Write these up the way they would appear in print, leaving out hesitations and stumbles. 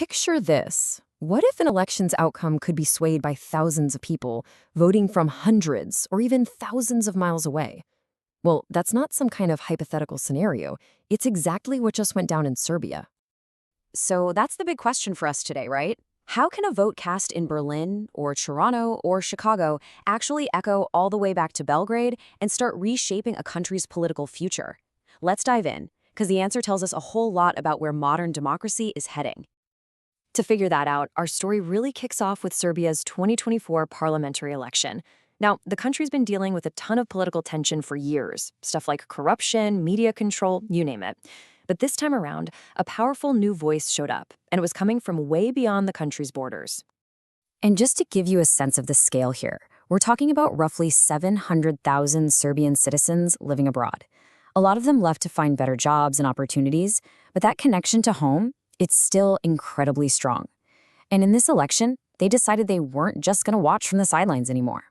Picture this. What if an election's outcome could be swayed by thousands of people voting from hundreds or even thousands of miles away? Well, that's not some kind of hypothetical scenario. It's exactly what just went down in Serbia. So that's the big question for us today, right? How can a vote cast in Berlin or Toronto or Chicago actually echo all the way back to Belgrade and start reshaping a country's political future? Let's dive in, because the answer tells us a whole lot about where modern democracy is heading. To figure that out, our story really kicks off with Serbia's 2024 parliamentary election. Now, the country's been dealing with a ton of political tension for years, stuff like corruption, media control, you name it. But this time around, a powerful new voice showed up, and it was coming from way beyond the country's borders. And just to give you a sense of the scale here, we're talking about roughly 700,000 Serbian citizens living abroad. A lot of them left to find better jobs and opportunities, but that connection to home, it's still incredibly strong. And in this election, they decided they weren't just going to watch from the sidelines anymore.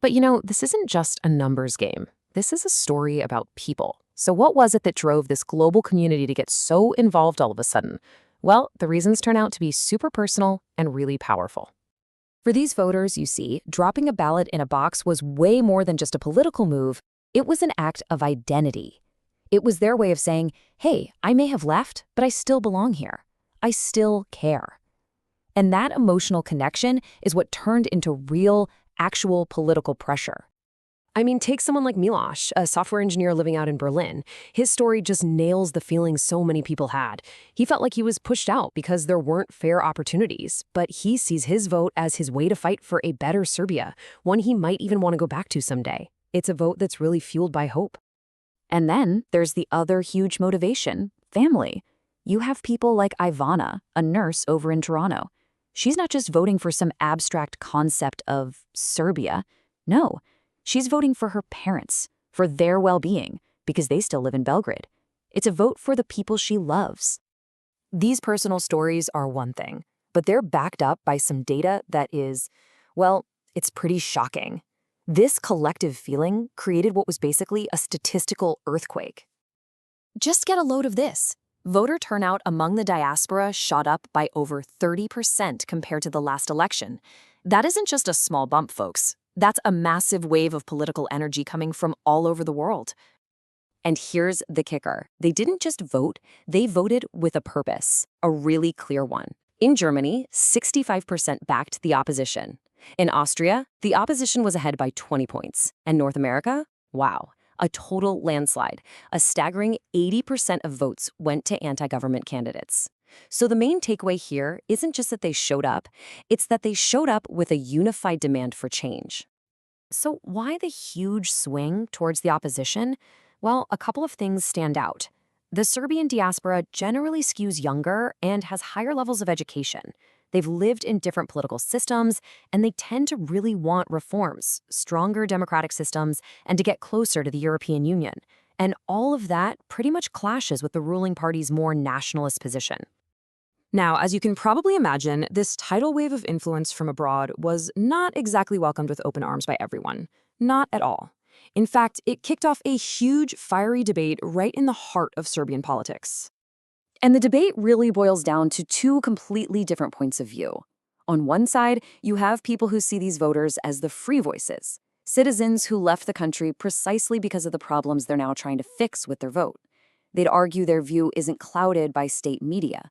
But this isn't just a numbers game. This is a story about people. So what was it that drove this global community to get so involved all of a sudden? Well, the reasons turn out to be super personal and really powerful. For these voters, you see, dropping a ballot in a box was way more than just a political move. It was an act of identity. It was their way of saying, hey, I may have left, but I still belong here. I still care. And that emotional connection is what turned into real, actual political pressure. I mean, take someone like Miloš, a software engineer living out in Berlin. His story just nails the feeling so many people had. He felt like he was pushed out because there weren't fair opportunities, but he sees his vote as his way to fight for a better Serbia, one he might even want to go back to someday. It's a vote that's really fueled by hope. And then there's the other huge motivation, family. You have people like Ivana, a nurse over in Toronto. She's not just voting for some abstract concept of Serbia. No. She's voting for her parents, for their well-being, because they still live in Belgrade. It's a vote for the people she loves. These personal stories are one thing, but they're backed up by some data that is, well, it's pretty shocking. This collective feeling created what was basically a statistical earthquake. Just get a load of this. Voter turnout among the diaspora shot up by over 30% compared to the last election. That isn't just a small bump, folks. That's a massive wave of political energy coming from all over the world. And here's the kicker. They didn't just vote, they voted with a purpose, a really clear one. In Germany, 65% backed the opposition. In Austria, the opposition was ahead by 20 points. And North America? Wow, a total landslide. A staggering 80% of votes went to anti-government candidates. So the main takeaway here isn't just that they showed up, it's that they showed up with a unified demand for change. So why the huge swing towards the opposition? Well, a couple of things stand out. The Serbian diaspora generally skews younger and has higher levels of education. They've lived in different political systems, and they tend to really want reforms, stronger democratic systems, and to get closer to the European Union. And all of that pretty much clashes with the ruling party's more nationalist position. Now, as you can probably imagine, this tidal wave of influence from abroad was not exactly welcomed with open arms by everyone. Not at all. In fact, it kicked off a huge, fiery debate right in the heart of Serbian politics. And the debate really boils down to two completely different points of view. On one side, you have people who see these voters as the free voices, citizens who left the country precisely because of the problems they're now trying to fix with their vote. They'd argue their view isn't clouded by state media.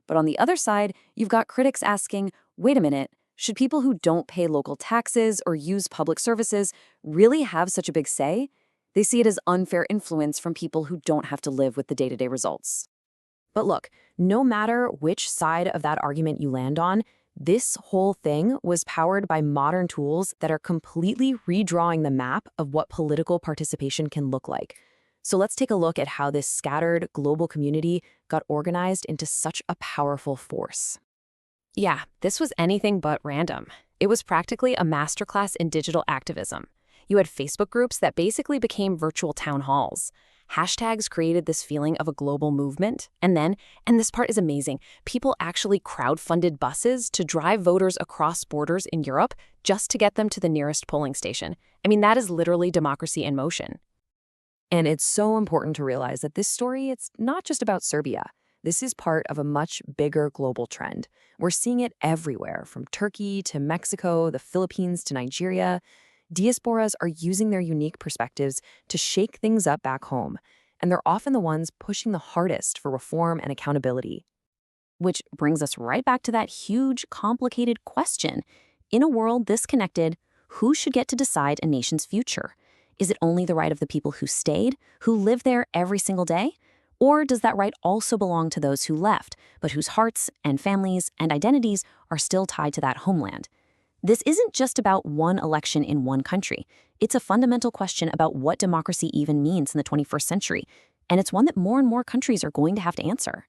But on the other side, you've got critics asking, wait a minute, should people who don't pay local taxes or use public services really have such a big say? They see it as unfair influence from people who don't have to live with the day-to-day results. But look, no matter which side of that argument you land on, this whole thing was powered by modern tools that are completely redrawing the map of what political participation can look like. So let's take a look at how this scattered global community got organized into such a powerful force. Yeah, this was anything but random. It was practically a masterclass in digital activism. You had Facebook groups that basically became virtual town halls. Hashtags created this feeling of a global movement. And then, and this part is amazing, people actually crowdfunded buses to drive voters across borders in Europe just to get them to the nearest polling station. I mean, that is literally democracy in motion. And it's so important to realize that this story, it's not just about Serbia. This is part of a much bigger global trend. We're seeing it everywhere, from Turkey to Mexico, the Philippines to Nigeria. Diasporas are using their unique perspectives to shake things up back home, and they're often the ones pushing the hardest for reform and accountability. Which brings us right back to that huge, complicated question. In a world this connected, who should get to decide a nation's future? Is it only the right of the people who stayed, who live there every single day? Or does that right also belong to those who left, but whose hearts and families and identities are still tied to that homeland? This isn't just about one election in one country. It's a fundamental question about what democracy even means in the 21st century, and it's one that more and more countries are going to have to answer.